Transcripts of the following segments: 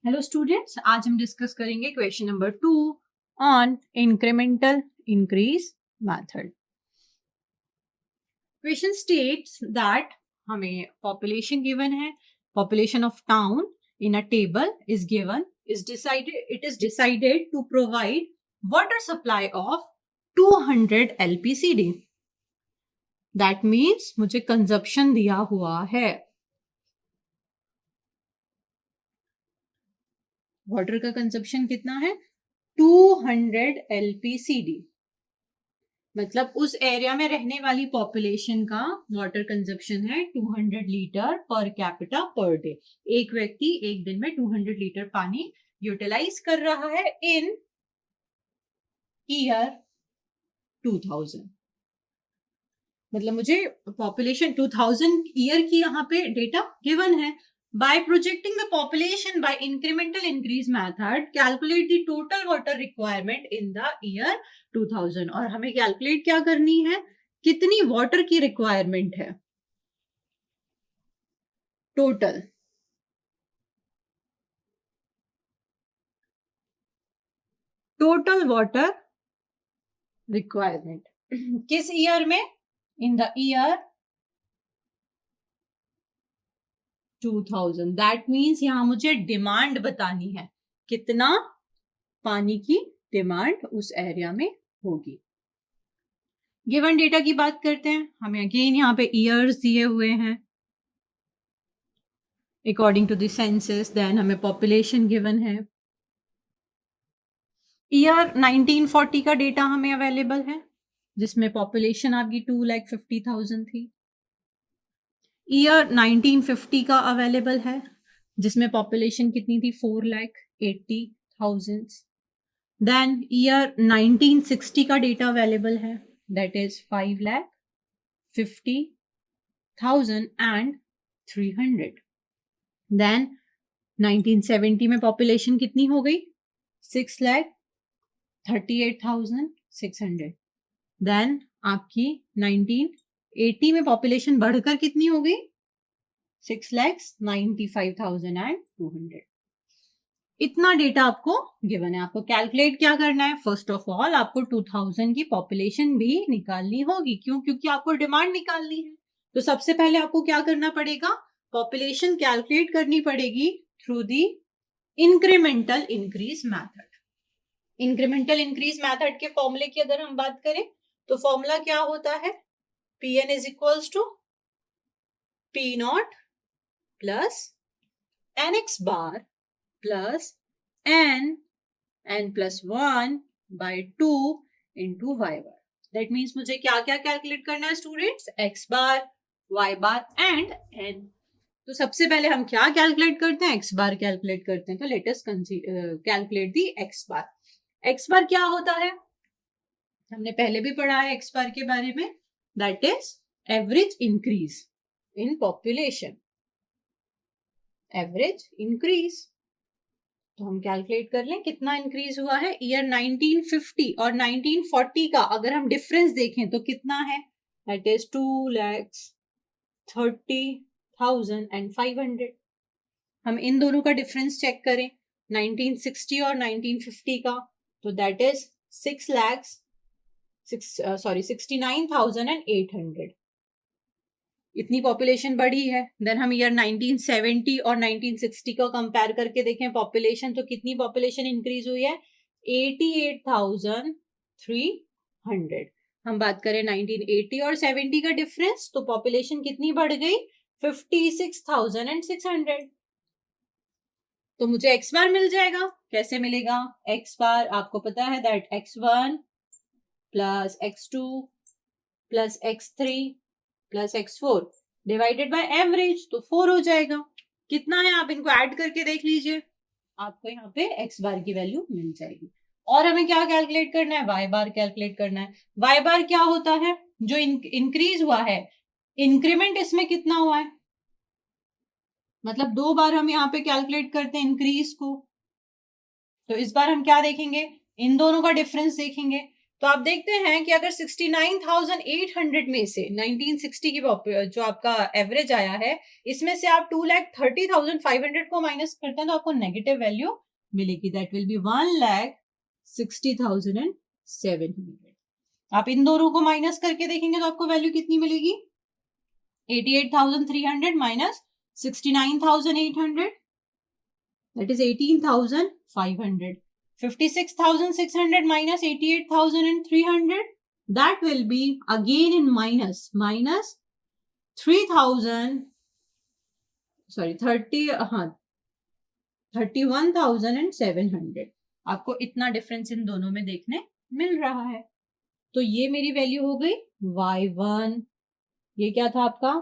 Hello students, आज हम discuss करेंगे question number 2 on incremental increase method. Question states that हमें पॉपुलेशन गिवन है, population of town in a table is given, it is decided to provide water supply of 200 LPCD। That means मुझे consumption दिया हुआ है, water का consumption कितना है 200 LPCD। मतलब उस एरिया में रहने वाली पॉपुलेशन का वाटर कंजप्शन है 200 litre per capita per day. एक व्यक्ति एक दिन में 200 लीटर पानी यूटिलाइज कर रहा है इन ईयर 2000। मतलब मुझे पॉपुलेशन 2000 ईयर की यहाँ पे डेटा गिवन है। By projecting the population by incremental increase method, calculate the total water requirement in the year 2000। और हमें कैलकुलेट क्या करनी है, कितनी वाटर की रिक्वायरमेंट है टोटल। टोटल वाटर रिक्वायरमेंट किस ईयर में, in the year 2000। That means यहां मुझे डिमांड बतानी है, कितना पानी की डिमांड उस एरिया में होगी। गिवन डेटा की बात करते हैं, हमें अगेन यहाँ पे ईयर्स दिए हुए हैं according to the census. Then हमें पॉपुलेशन गिवन है, ईयर 1940 का डेटा हमें अवेलेबल है जिसमें पॉपुलेशन आपकी 2,50,000 थी। ईयर 1950 का अवेलेबल है जिसमें पॉपुलेशन कितनी थी 4,80,000। देन ईयर 1960 का डेटा अवेलेबल है, दैट इज 5,50,300। देन 1970 में पॉपुलेशन कितनी हो गई 6,38,600। देन आपकी 1980 में पॉपुलेशन बढ़कर कितनी हो गई 6,95,200। इतना डेटा आपको गिवन है। आपको कैलकुलेट क्या करना है, फर्स्ट ऑफ ऑल आपको 2000 की पॉपुलेशन भी निकालनी होगी। क्यों? क्योंकि आपको डिमांड निकालनी है। तो सबसे पहले आपको क्या करना पड़ेगा, पॉपुलेशन कैलकुलेट करनी पड़ेगी through the incremental increase method. Incremental increase method के फॉर्मूले की अगर हम बात करें तो फॉर्मूला क्या होता है, Pn is equals to P not plus NX bar plus n plus 1 by 2 into Y bar. That means मुझे क्या क्या कैलकुलेट करना है students, x bar, y bar and n। तो सबसे पहले हम क्या कैलकुलेट करते हैं, x बार कैलकुलेट करते हैं। तो let us calculate the x bar. x बार क्या होता है, हमने पहले भी पढ़ा है x बार के बारे में, that is average increase in population, average increase. तो हम कैलकुलेट कर लें कितना इंक्रीज हुआ है। ईयर 1950 और 1940 का अगर हम डिफरेंस देखें तो कितना है, दैट इज 2,30,500। हम इन दोनों का डिफरेंस चेक करें 1960 और 1950 का, तो दैट इज 69,800। इतनी पॉपुलेशन बढ़ी है। देन हम ईयर 1970 और 1960 को कंपेयर करके देखें पॉपुलेशन, तो कितनी पॉपुलेशन इंक्रीज हुई है 88,300। हम बात करें 1980 और 70 का डिफरेंस, तो पॉपुलेशन कितनी बढ़ गई 56,600। तो मुझे एक्स बार मिल जाएगा। कैसे मिलेगा, एक्स बार आपको पता है that x1 plus x2 plus x3 plus x4 divided by average, तो 4 हो जाएगा। कितना है आप इनको ऐड करके देख लीजिए, आपको यहाँ पे x बार की वैल्यू मिल जाएगी। और हमें क्या कैलकुलेट करना है, y बार कैलकुलेट करना है। y बार क्या होता है, जो इंक्रीज हुआ है, इंक्रीमेंट इसमें कितना हुआ है, मतलब 2 बार हम यहाँ पे कैलकुलेट करते हैं इंक्रीज को। तो इस बार हम क्या देखेंगे, इन दोनों का डिफरेंस देखेंगे। तो आप देखते हैं कि अगर 69,800 में से 1960 की जो आपका एवरेज आया है, इसमें से आप 2,30,500 को माइनस करते हैं तो आपको नेगेटिव वैल्यू मिलेगी, दैट विल बी 1,60,700। आप इन दोनों को माइनस करके देखेंगे तो आपको वैल्यू कितनी मिलेगी, 88,300 minus 69,800, that is 18,500. 56,600 minus 88,300, that will be again in minus 31,700. आपको इतना डिफरेंस इन दोनों में देखने मिल रहा है। तो ये मेरी वैल्यू हो गई y1, ये क्या था आपका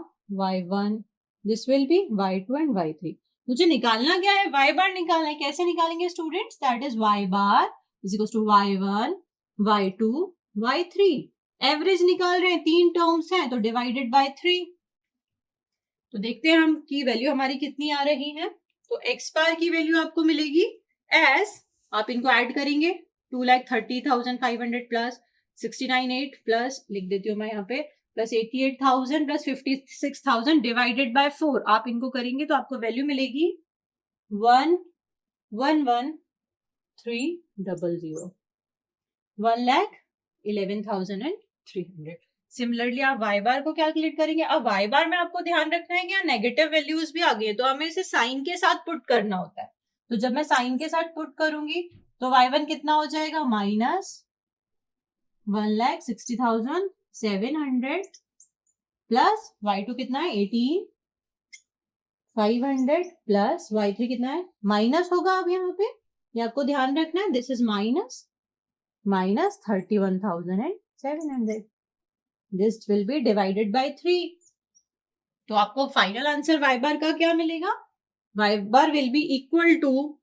y1, this will be y2 and y3। मुझे निकालना क्या है, y बार निकालना है। कैसे निकालेंगे students, that is y bar is equal to y1, y2, y3। Average निकाल रहे हैं, 3 टर्म्स हैं तो डिवाइडेड बाय 3। तो देखते हैं हम की वैल्यू हमारी कितनी आ रही है। तो x बार की वैल्यू आपको मिलेगी एस, आप इनको ऐड करेंगे 2,30,500 प्लस 69,800 प्लस लिख देती हूँ मैं यहाँ पे प्लस 88,000 प्लस 56,000 डिवाइडेड बाय 4। आप इनको करेंगे तो आपको वैल्यू मिलेगी 1,11,300, 1,11,300। सिमिलरली आप y बार को कैलकुलेट करेंगे। अब y बार में आपको ध्यान रखना है कि यहाँ नेगेटिव वैल्यूज भी आ गई है तो हमें इसे साइन के साथ पुट करना होता है। तो जब मैं साइन के साथ पुट करूंगी तो y1 कितना हो जाएगा, माइनस 1,60,700 प्लस y2 कितना है 18,500 प्लस y3 कितना है, माइनस होगा अब यहाँ पे, ये आपको ध्यान रखना है, this is minus 31,700, this will be divided by 3। तो आपको फाइनल आंसर y बार का क्या मिलेगा, y bar will be equal to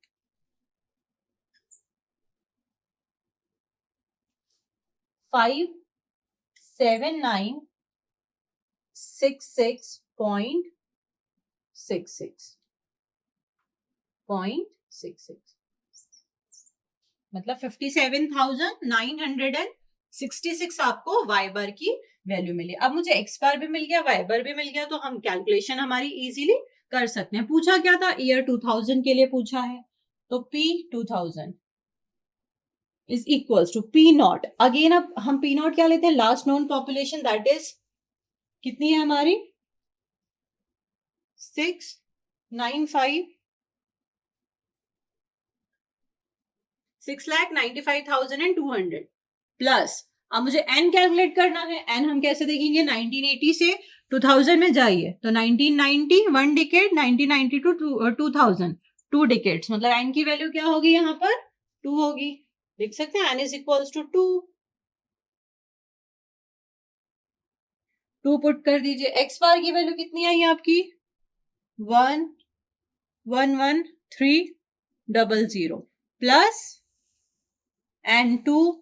57966.66 मतलब 57,966 आपको y बार की वैल्यू मिली। अब मुझे x बार भी मिल गया, y बार भी मिल गया, तो हम कैलकुलेशन हमारी इजीली कर सकते हैं। पूछा क्या था, ईयर 2000 के लिए पूछा है, तो P 2000 is equals to P not. Again अब हम P नॉट क्या लेते हैं, last known population, that is कितनी है हमारी 6,95,200 प्लस अब मुझे n कैलकुलेट करना है। n हम कैसे देखेंगे, 1980 से 2000 में जाइए तो 1990 1 डिकेड, 1990 टू 2000 2 डिकेड्स, मतलब n की वैल्यू क्या होगी यहाँ पर 2 होगी। लिख सकते हैं n is equals to 2 put कर दीजिए। x बार की वैल्यू कितनी आई आपकी 1,11,300 plus n2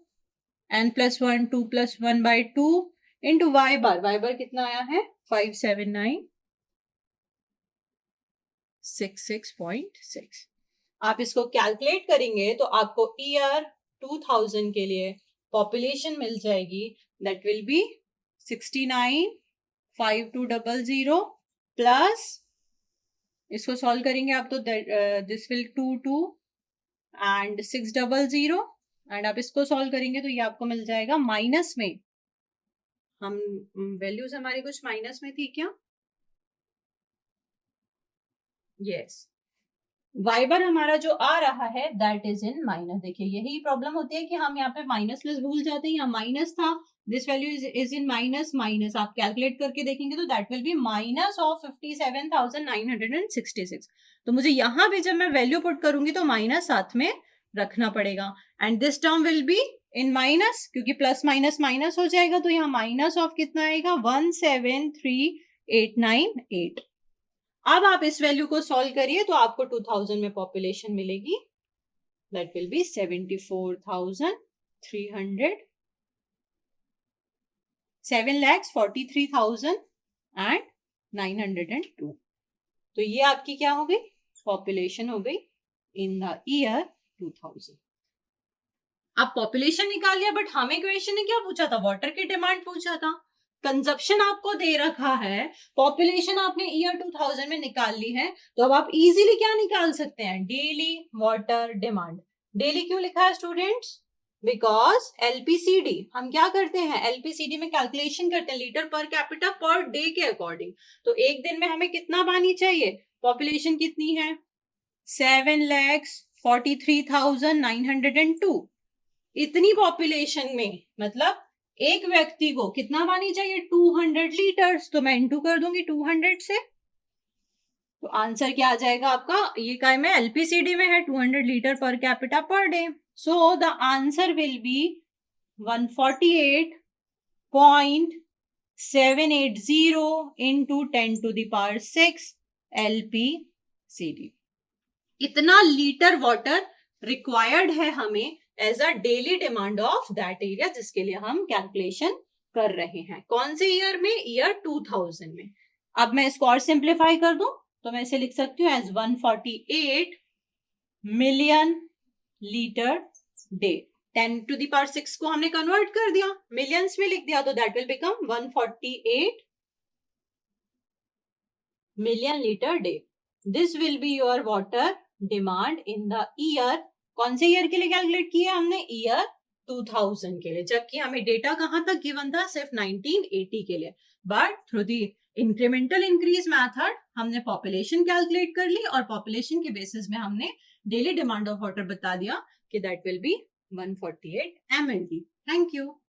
n plus 1 2 plus 1 by 2 into y बार कितना आया है 579,66.6। आप इसको कैलकुलेट करेंगे तो आपको ईयर 2000 के लिए पॉपुलेशन मिल जाएगी, दैट विल बी 69,5200 प्लस इसको सॉल्व करेंगे आप तो दिस विल 2 एंड 600 एंड आप इसको सॉल्व करेंगे तो ये आपको मिल जाएगा माइनस में, हम वैल्यूज हमारी कुछ माइनस में थी क्या, यस y बार हमारा जो आ रहा है दैट इज इन माइनस। देखिए यही प्रॉब्लम होती है कि हम यहाँ पे माइनस प्लस भूल जाते हैं, यहाँ माइनस था, this value is in minus, minus आप कैलकुलेट करके देखेंगे तो that will be minus of 57,966। तो मुझे यहाँ पे जब मैं वैल्यू पुट करूंगी तो माइनस साथ में रखना पड़ेगा and this term will be in minus, क्योंकि प्लस माइनस माइनस हो जाएगा तो यहाँ माइनस ऑफ कितना आएगा 173,898। अब आप इस वैल्यू को सॉल्व करिए तो आपको 2000 में पॉपुलेशन मिलेगी, दैट विल बी 74,300, 7,43,902। तो ये आपकी क्या हो गई, पॉपुलेशन हो गई इन द ईयर 2000। आप पॉपुलेशन निकाल लिया, बट हमें क्वेश्चन ने क्या पूछा था, वाटर की डिमांड पूछा था। कंजप्शन आपको दे रखा है, पॉपुलेशन आपने ईयर 2000 में निकाल ली है, तो अब आप इजीली क्या निकाल सकते हैं, डेली वाटर डिमांड। डेली क्यों लिखा है स्टूडेंट्स, बिकॉज एलपीसीडी हम क्या करते हैं, एलपीसीडी में कैलकुलेशन करते हैं litre per capita per day के अकॉर्डिंग। तो एक दिन में हमें कितना पानी चाहिए, पॉपुलेशन कितनी है 7,43,902। इतनी पॉपुलेशन में मतलब एक व्यक्ति को कितना पानी चाहिए 200 लीटर्स, तो मैं इंटू कर दूंगी 200 से। तो आंसर क्या आ जाएगा आपका, ये काय में एलपीसीडी में है 200 litre per capita per day. So the answer will be 148.780 into 10⁶ LPCD. इतना लीटर वाटर रिक्वायर्ड है हमें as a daily demand of that area, जिसके लिए हम कैलकुलेशन कर रहे हैं। कौन से ईयर में, ईयर 2000 में। अब मैं इसको और सिंप्लीफाई कर दूं तो मैं इसे लिख सकती हूँ एज 148 मिलियन लीटर डे। 10⁶ को हमने कन्वर्ट कर दिया, मिलियंस में लिख दिया, तो that will become 148 million litre day. This will be your water demand in the year, कौन से ईयर के लिए कैलकुलेट किया हमने, ईयर 2000 के लिए, जबकि हमें डेटा कहां तक गिवन था, सिर्फ 1980 के लिए। But through the incremental increase method हमने पॉपुलेशन कैलकुलेट कर ली, और पॉपुलेशन के बेसिस में हमने डेली डिमांड ऑफ वाटर बता दिया कि that will be 148 mld। Thank you.